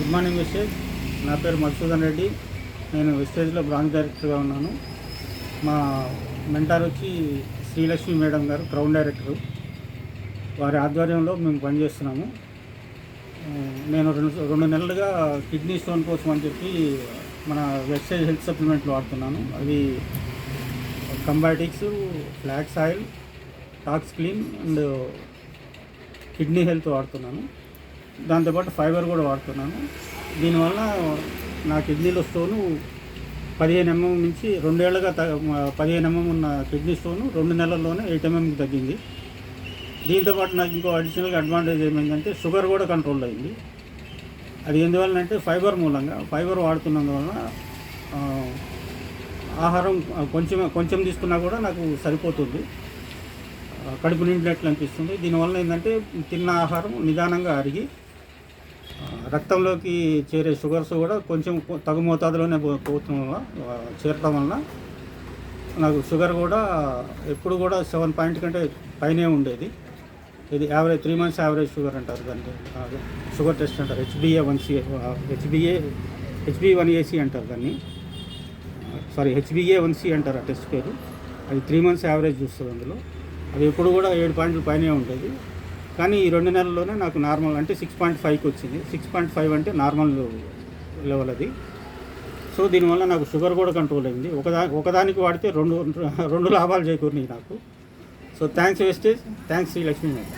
Good morning wastage. నా పేరు మధుసూదన్ రెడ్డి. నేను వెస్టేజ్లో బ్రాంచ్ డైరెక్టర్గా ఉన్నాను. మా మెంటార్ వచ్చి శ్రీలక్ష్మి మేడం గారు, క్రౌన్ డైరెక్టరు. వారి ఆధ్వర్యంలో మేము పనిచేస్తున్నాము. నేను రెండు నెలలుగా కిడ్నీ స్టోన్ కోసం అని చెప్పి మన వెస్టేజ్ హెల్త్ సప్లిమెంట్లు వాడుతున్నాను. అవి కంబాటిక్స్, flax oil, tox clean and kidney health వాడుతున్నాను. దాంతోపాటు ఫైబర్ కూడా వాడుతున్నాను. దీనివల్ల నా కిడ్నీలో స్టోను 15 mm నుంచి 2 ఏళ్ళుగా 15 mm ఉన్న కిడ్నీ స్టోను 2 నెలల్లోనే 8 mmకి తగ్గింది. దీంతోపాటు నాకు ఇంకో అడిషనల్గా అడ్వాంటేజ్ ఏమైందంటే షుగర్ కూడా కంట్రోల్ అయింది. అది ఎందువల్లంటే ఫైబర్ మూలంగా. ఫైబర్ వాడుతున్నందువల్ల ఆహారం కొంచెం తీసుకున్నా కూడా నాకు సరిపోతుంది, కడుపు నిండినట్లు అనిపిస్తుంది. దీనివల్ల ఏంటంటే తిన్న ఆహారం నిదానంగా అరిగి రక్తంలోకి చేరే షుగర్స్ కూడా కొంచెం తగు మోతాదులోనే చేరటం వల్ల నాకు షుగర్ కూడా ఎప్పుడు కూడా 7 పాయింట్ కంటే పైనే ఉండేది. ఇది యావరేజ్ 3 months యావరేజ్ షుగర్ అంటారు దాన్ని, షుగర్ టెస్ట్ అంటారు. HbA1c అంటారు దాన్ని, సారీ HbA1c అంటారు ఆ టెస్ట్ పేరు. అది 3 months యావరేజ్ చూస్తుంది. అందులో అది ఎప్పుడు కూడా 7 పాయింట్ల పైనే ఉండేది. కానీ ఈ 2 నెలల్లోనే నాకు నార్మల్ అంటే 6.5కి వచ్చింది. 6.5 అంటే నార్మల్ లెవెల్ అది. సో దీనివల్ల నాకు షుగర్ కూడా కంట్రోల్ అయింది. ఒకదానికి వాడితే రెండు లాభాలు చేకూరినాయి నాకు. సో థ్యాంక్స్ వెస్టేజ్, థ్యాంక్స్ శ్రీ లక్ష్మీ మేడం.